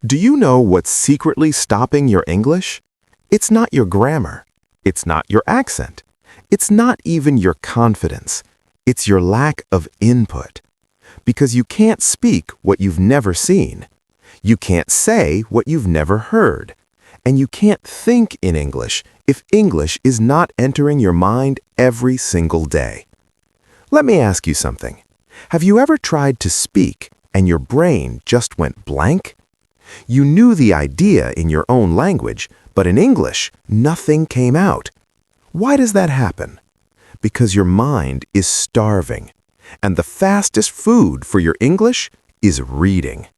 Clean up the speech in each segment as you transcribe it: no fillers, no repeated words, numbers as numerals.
Do you know what's secretly stopping your English? It's not your grammar. It's not your accent. It's not even your confidence. It's your lack of input. Because you can't speak what you've never seen. You can't say what you've never heard. And you can't think in English if English is not entering your mind every single day. Let me ask you something. Have you ever tried to speak and your brain just went blank? You knew the idea in your own language, but in English, nothing came out. Why does that happen? Because your mind is starving, and the fastest food for your English is reading.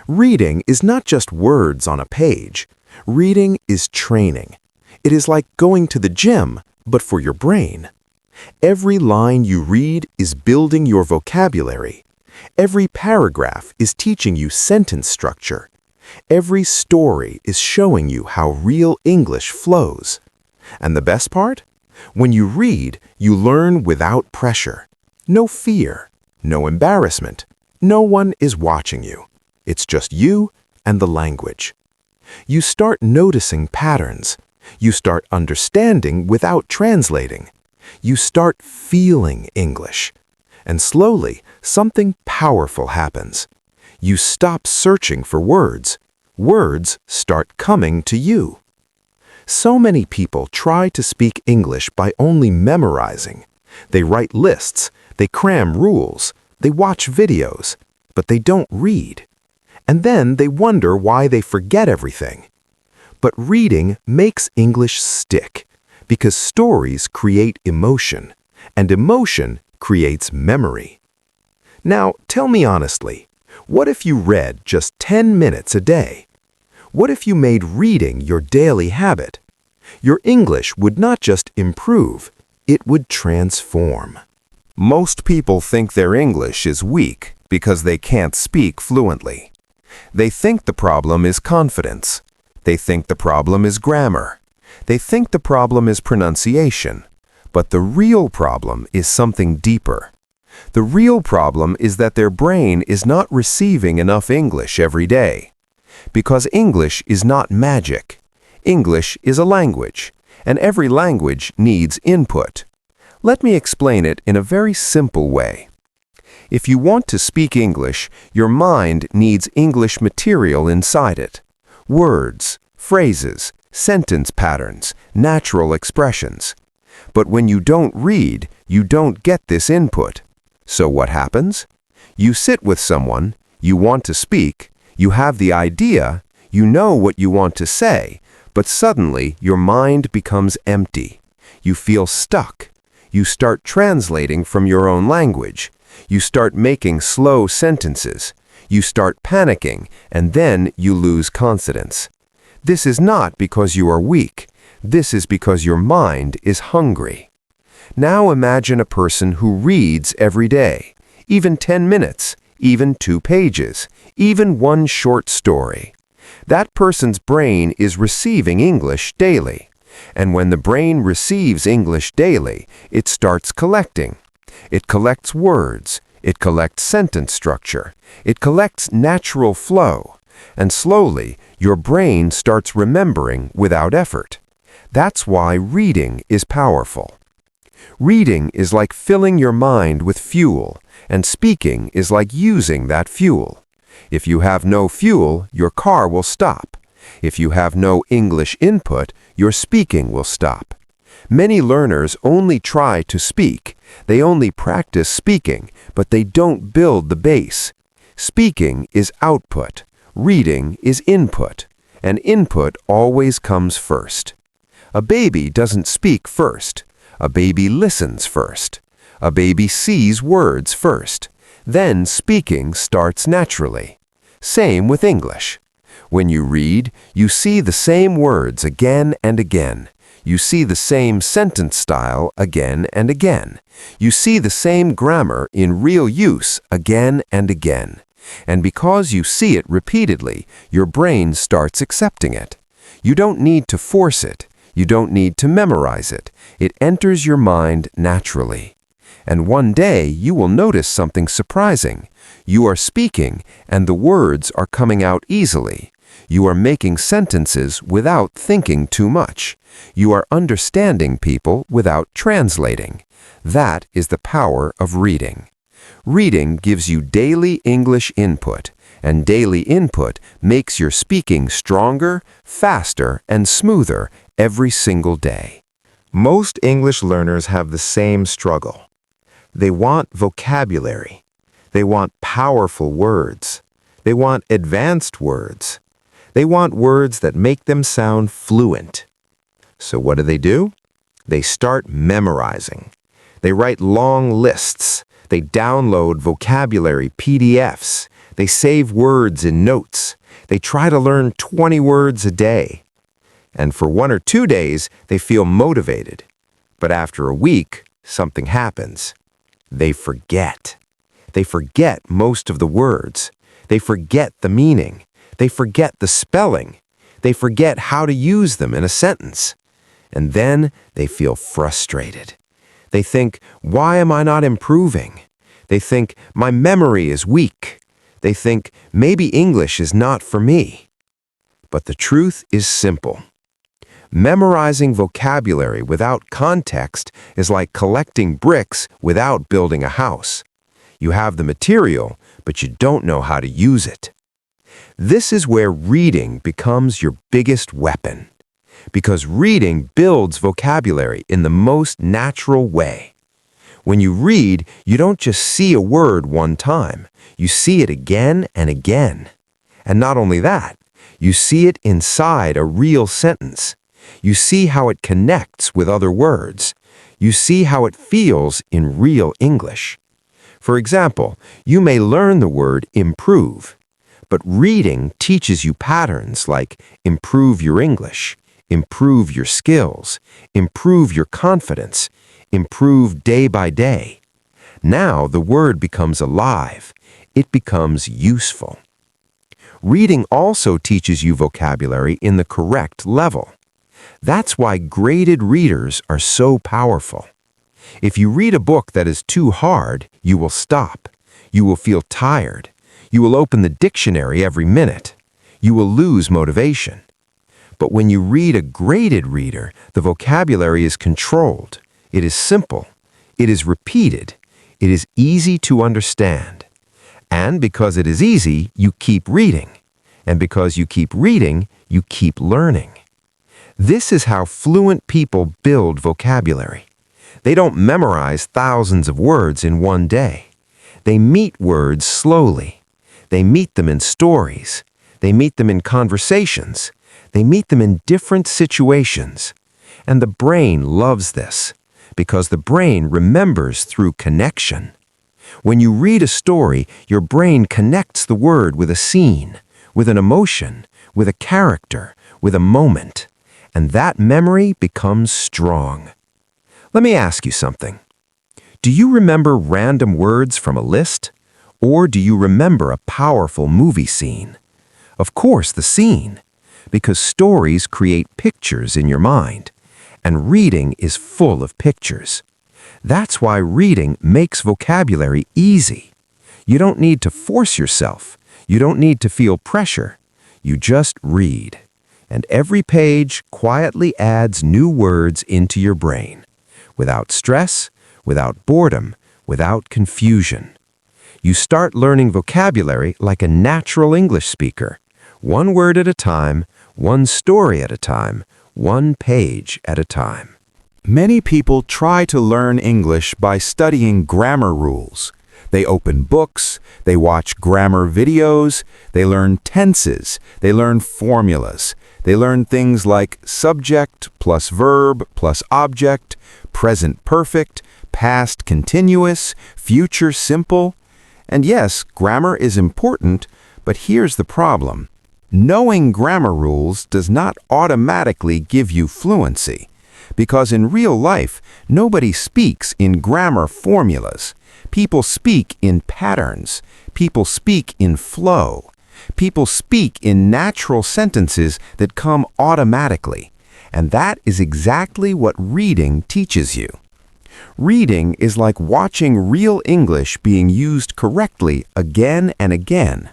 Reading is not just words on a page. Reading is training. It is like going to the gym, but for your brain. Every line you read is building your vocabulary. Every paragraph is teaching you sentence structure. Every story is showing you how real English flows. And the best part? When you read, you learn without pressure. No fear, no embarrassment. No one is watching you. It's just you and the language. You start noticing patterns. You start understanding without translating. You start feeling English. And slowly, something powerful happens. You stop searching for words. Words start coming to you. So many people try to speak English by only memorizing. They write lists, they cram rules, they watch videos, but they don't read. And then they wonder why they forget everything. But reading makes English stick, because stories create emotion, and emotion creates memory. Now, tell me honestly, what if you read just 10 minutes a day? What if you made reading your daily habit? Your English would not just improve, it would transform. Most people think their English is weak because they can't speak fluently. They think the problem is confidence. They think the problem is grammar. They think the problem is pronunciation. But the real problem is something deeper. The real problem is that their brain is not receiving enough English every day. Because English is not magic. English is a language, and every language needs input. Let me explain it in a very simple way. If you want to speak English, your mind needs English material inside it. Words, phrases, sentence patterns, natural expressions. But when you don't read, you don't get this input. So what happens? You sit with someone, you want to speak, you have the idea, you know what you want to say, but suddenly your mind becomes empty. You feel stuck. You start translating from your own language. You start making slow sentences. You start panicking, and then you lose confidence. This is not because you are weak. This is because your mind is hungry. Now imagine a person who reads every day, even 10 minutes, even 2 pages, even one short story. That person's brain is receiving English daily. And when the brain receives English daily, it starts collecting. It collects words. It collects sentence structure. It collects natural flow. And slowly, your brain starts remembering without effort. That's why reading is powerful. Reading is like filling your mind with fuel, and speaking is like using that fuel. If you have no fuel, your car will stop. If you have no English input, your speaking will stop. Many learners only try to speak. They only practice speaking, but they don't build the base. Speaking is output. Reading is input. And input always comes first. A baby doesn't speak first. A baby listens first. A baby sees words first. Then speaking starts naturally. Same with English. When you read, you see the same words again and again. You see the same sentence style again and again. You see the same grammar in real use again and again. And because you see it repeatedly, your brain starts accepting it. You don't need to force it. You don't need to memorize it. It enters your mind naturally. And one day you will notice something surprising. You are speaking, and the words are coming out easily. You are making sentences without thinking too much. You are understanding people without translating. That is the power of reading. Reading gives you daily English input, and daily input makes your speaking stronger, faster, and smoother every single day. Most English learners have the same struggle. They want vocabulary. They want powerful words. They want advanced words. They want words that make them sound fluent. So what do? They start memorizing. They write long lists. They download vocabulary PDFs. They save words in notes. They try to learn 20 words a day. And for 1 or 2 days, they feel motivated. But after a week, something happens. They forget. They forget most of the words. They forget the meaning. They forget the spelling. They forget how to use them in a sentence. And then they feel frustrated. They think, why am I not improving? They think, my memory is weak. They think, maybe English is not for me. But the truth is simple. Memorizing vocabulary without context is like collecting bricks without building a house. You have the material, but you don't know how to use it. This is where reading becomes your biggest weapon, because reading builds vocabulary in the most natural way. When you read, you don't just see a word one time, you see it again and again. And not only that, you see it inside a real sentence. You see how it connects with other words. You see how it feels in real English. For example, you may learn the word improve, but reading teaches you patterns like improve your English, improve your skills, improve your confidence, improve day by day. Now the word becomes alive. It becomes useful. Reading also teaches you vocabulary in the correct level. That's why graded readers are so powerful. If you read a book that is too hard, you will stop. You will feel tired. You will open the dictionary every minute. You will lose motivation. But when you read a graded reader, the vocabulary is controlled. It is simple. It is repeated. It is easy to understand. And because it is easy, you keep reading. And because you keep reading, you keep learning. This is how fluent people build vocabulary. They don't memorize thousands of words in one day. They meet words slowly. They meet them in stories. They meet them in conversations. They meet them in different situations. And the brain loves this, because the brain remembers through connection. When you read a story, your brain connects the word with a scene, with an emotion, with a character, with a moment. And that memory becomes strong. Let me ask you something. Do you remember random words from a list? Or do you remember a powerful movie scene? Of course, the scene, because stories create pictures in your mind, and reading is full of pictures. That's why reading makes vocabulary easy. You don't need to force yourself. You don't need to feel pressure. You just read. And every page quietly adds new words into your brain, without stress, without boredom, without confusion. You start learning vocabulary like a natural English speaker, one word at a time, one story at a time, one page at a time. Many people try to learn English by studying grammar rules. They open books, they watch grammar videos, they learn tenses, they learn formulas. They learn things like subject plus verb plus object, present perfect, past continuous, future simple. And yes, grammar is important, but here's the problem. Knowing grammar rules does not automatically give you fluency, because in real life, nobody speaks in grammar formulas. People speak in patterns. People speak in flow. People speak in natural sentences that come automatically, and that is exactly what reading teaches you. Reading is like watching real English being used correctly again and again.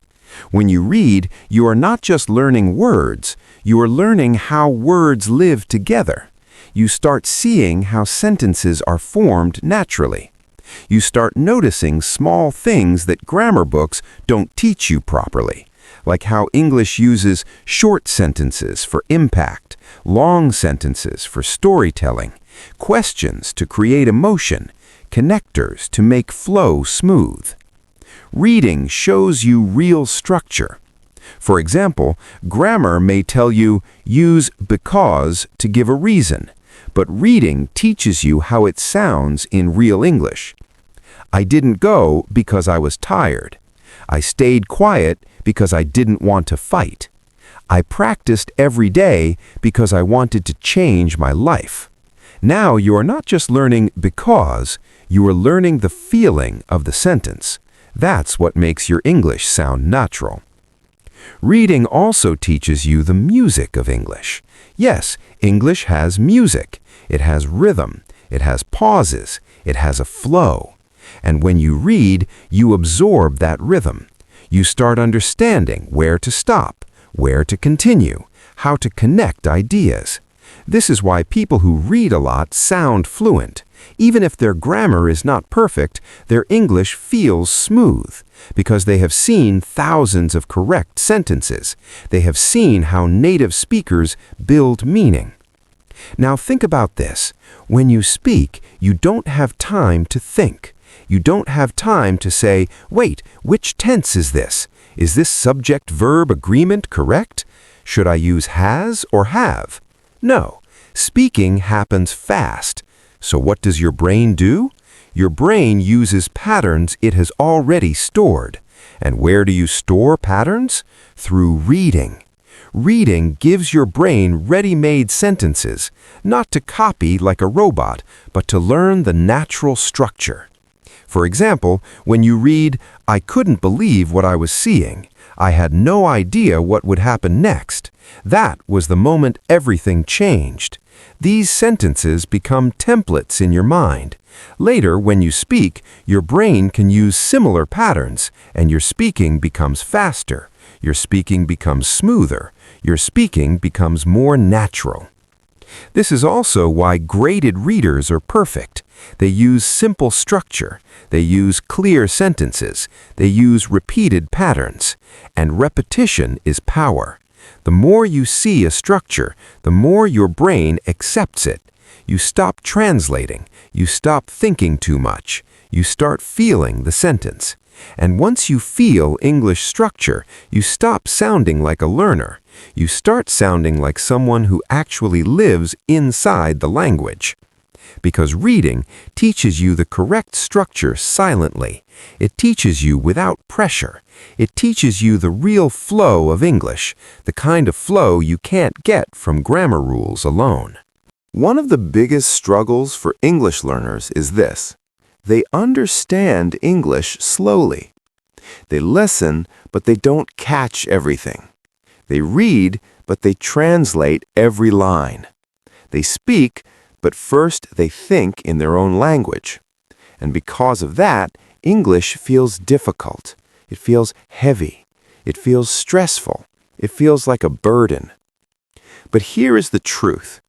When you read, you are not just learning words, you are learning how words live together. You start seeing how sentences are formed naturally. You start noticing small things that grammar books don't teach you properly, like how English uses short sentences for impact, long sentences for storytelling, questions to create emotion, connectors to make flow smooth. Reading shows you real structure. For example, grammar may tell you, use because to give a reason, but reading teaches you how it sounds in real English. I didn't go because I was tired. I stayed quiet because I didn't want to fight. I practiced every day because I wanted to change my life. Now you are not just learning because, you are learning the feeling of the sentence. That's what makes your English sound natural. Reading also teaches you the music of English. Yes, English has music. It has rhythm. It has pauses. It has a flow. And when you read, you absorb that rhythm. You start understanding where to stop, where to continue, how to connect ideas. This is why people who read a lot sound fluent. Even if their grammar is not perfect, their English feels smooth, because they have seen thousands of correct sentences. They have seen how native speakers build meaning. Now think about this. When you speak, you don't have time to think. You don't have time to say, wait, which tense is this? Is this subject-verb agreement correct? Should I use has or have? No. Speaking happens fast. So what does your brain do? Your brain uses patterns it has already stored. And where do you store patterns? Through reading. Reading gives your brain ready-made sentences, not to copy like a robot, but to learn the natural structure. For example, when you read, I couldn't believe what I was seeing. I had no idea what would happen next. That was the moment everything changed. These sentences become templates in your mind. Later, when you speak, your brain can use similar patterns, and your speaking becomes faster. Your speaking becomes smoother. Your speaking becomes more natural. This is also why graded readers are perfect. They use simple structure. They use clear sentences. They use repeated patterns. And repetition is power. The more you see a structure, the more your brain accepts it. You stop translating. You stop thinking too much. You start feeling the sentence. And once you feel English structure, you stop sounding like a learner. You start sounding like someone who actually lives inside the language. Because reading teaches you the correct structure silently. It teaches you without pressure. It teaches you the real flow of English, the kind of flow you can't get from grammar rules alone. One of the biggest struggles for English learners is this. They understand English slowly. They listen, but they don't catch everything. They read, but they translate every line. They speak, but first they think in their own language. And because of that, English feels difficult. It feels heavy. It feels stressful. It feels like a burden. But here is the truth.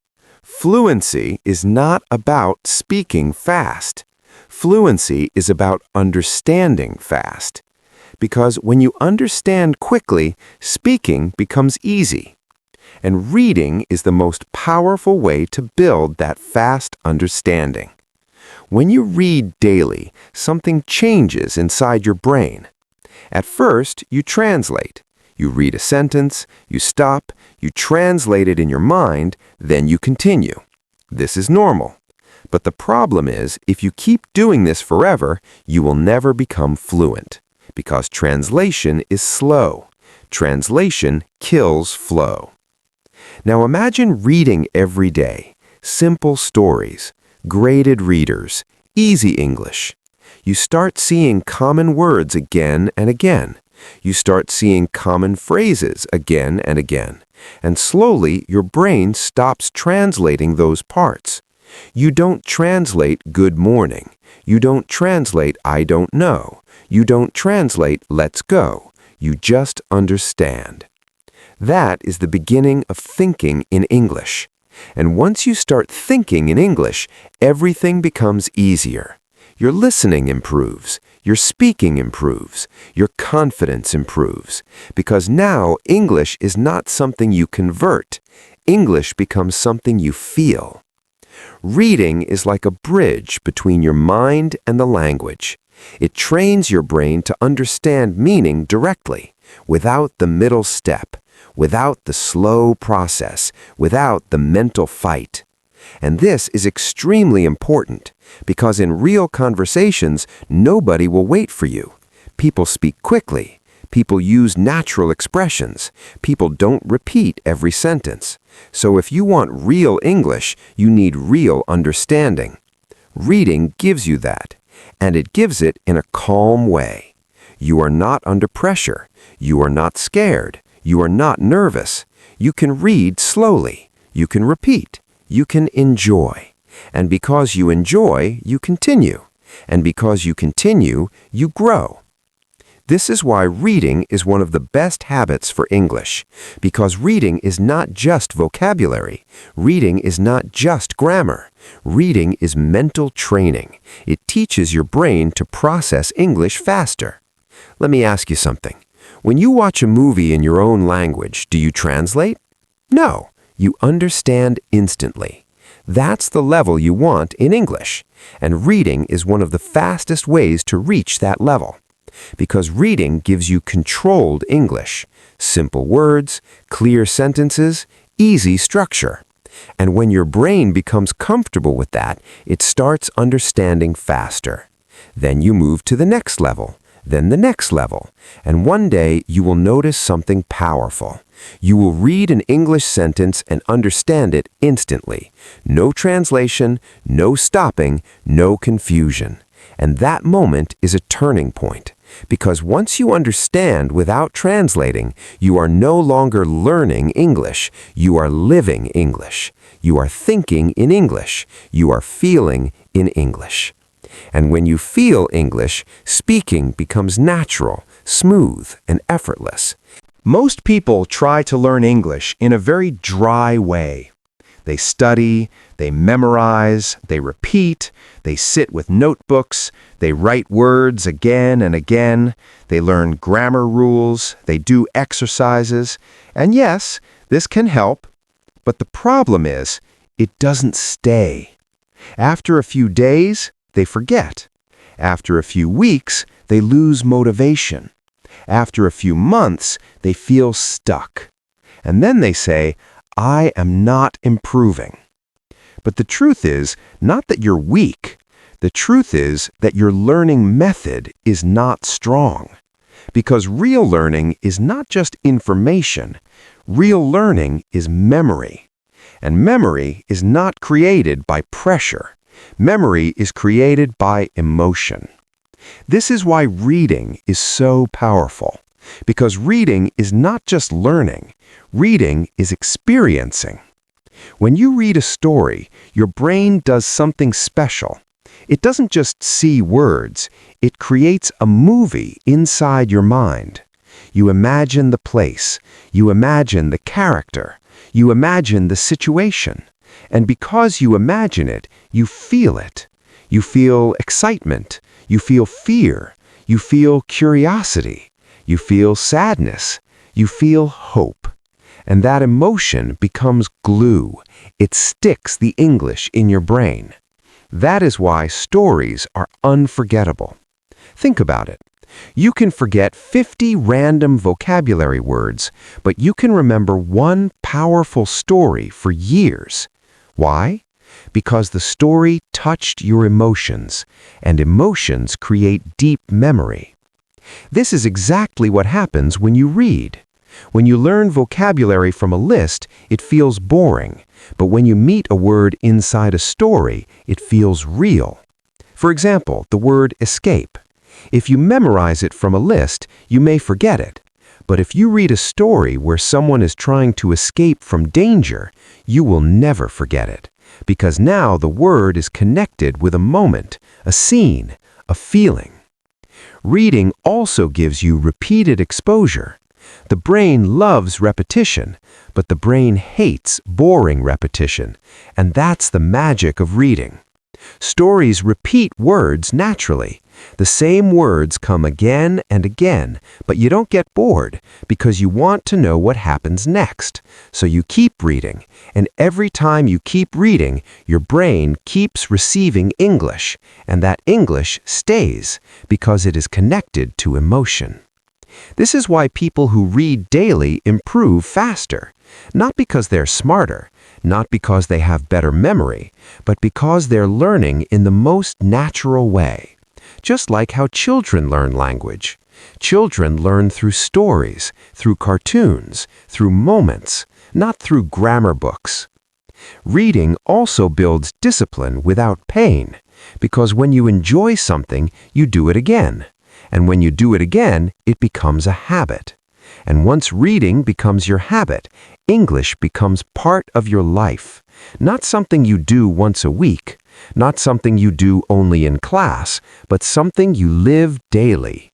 Fluency is not about speaking fast. Fluency is about understanding fast. Because when you understand quickly, speaking becomes easy. And reading is the most powerful way to build that fast understanding. When you read daily, something changes inside your brain. At first, you translate. You read a sentence, you stop, you translate it in your mind, then you continue. This is normal. But the problem is, if you keep doing this forever, you will never become fluent. Because translation is slow. Translation kills flow. Now imagine reading every day. Simple stories, graded readers, easy English. You start seeing common words again and again. You start seeing common phrases again and again. And slowly, your brain stops translating those parts. You don't translate good morning. You don't translate I don't know. You don't translate let's go. You just understand. That is the beginning of thinking in English. And once you start thinking in English, everything becomes easier. Your listening improves, your speaking improves, your confidence improves, because now English is not something you convert. English becomes something you feel. Reading is like a bridge between your mind and the language. It trains your brain to understand meaning directly, without the middle step, without the slow process, without the mental fight. And this is extremely important, because in real conversations, nobody will wait for you. People speak quickly. People use natural expressions. People don't repeat every sentence. So if you want real English, you need real understanding. Reading gives you that, and it gives it in a calm way. You are not under pressure. You are not scared. You are not nervous. You can read slowly. You can repeat. You can enjoy. And because you enjoy, you continue. And because you continue, you grow. This is why reading is one of the best habits for English, because reading is not just vocabulary. Reading is not just grammar. Reading is mental training. It teaches your brain to process English faster. Let me ask you something. When you watch a movie in your own language, do you translate? No, you understand instantly. That's the level you want in English, and reading is one of the fastest ways to reach that level. Because reading gives you controlled English, simple words, clear sentences, easy structure. And when your brain becomes comfortable with that, it starts understanding faster. Then you move to the next level, then the next level, and one day you will notice something powerful. You will read an English sentence and understand it instantly. No translation, no stopping, no confusion. And that moment is a turning point. Because once you understand without translating, you are no longer learning English. You are living English. You are thinking in English. You are feeling in English. And when you feel English, speaking becomes natural, smooth, and effortless. Most people try to learn English in a very dry way. They study, they memorize, they repeat, they sit with notebooks, they write words again and again, they learn grammar rules, they do exercises, and yes, this can help, but the problem is, it doesn't stay. After a few days, they forget. After a few weeks, they lose motivation. After a few months, they feel stuck. And then they say, I am not improving. But the truth is not that you're weak. The truth is that your learning method is not strong. Because real learning is not just information. Real learning is memory. And memory is not created by pressure. Memory is created by emotion. This is why reading is so powerful. Because reading is not just learning. Reading is experiencing. When you read a story, your brain does something special. It doesn't just see words. It creates a movie inside your mind. You imagine the place. You imagine the character. You imagine the situation. And because you imagine it, you feel it. You feel excitement. You feel fear. You feel curiosity. You feel sadness. You feel hope. And that emotion becomes glue. It sticks the English in your brain. That is why stories are unforgettable. Think about it. You can forget 50 random vocabulary words, but you can remember one powerful story for years. Why? Because the story touched your emotions, and emotions create deep memory. This is exactly what happens when you read. When you learn vocabulary from a list, it feels boring, but when you meet a word inside a story, it feels real. For example, the word escape. If you memorize it from a list, you may forget it. But if you read a story where someone is trying to escape from danger, you will never forget it, because now the word is connected with a moment, a scene, a feeling. Reading also gives you repeated exposure. The brain loves repetition, but the brain hates boring repetition, and that's the magic of reading. Stories repeat words naturally. The same words come again and again, but you don't get bored because you want to know what happens next. So you keep reading, and every time you keep reading, your brain keeps receiving English, and that English stays because it is connected to emotion. This is why people who read daily improve faster, not because they're smarter, not because they have better memory, but because they're learning in the most natural way. Just like how children learn language. Children learn through stories, through cartoons, through moments, not through grammar books. Reading also builds discipline without pain, because when you enjoy something, you do it again. And when you do it again, it becomes a habit. And once reading becomes your habit, English becomes part of your life. Not something you do once a week, not something you do only in class, but something you live daily.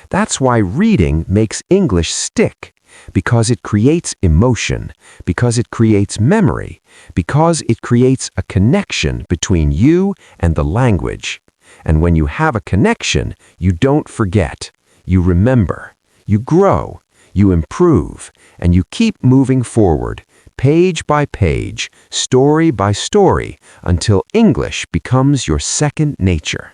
That's why reading makes English stick, because it creates emotion, because it creates memory, because it creates a connection between you and the language. And when you have a connection, you don't forget, you remember, you grow, you improve, and you keep moving forward, page by page, story by story, until English becomes your second nature.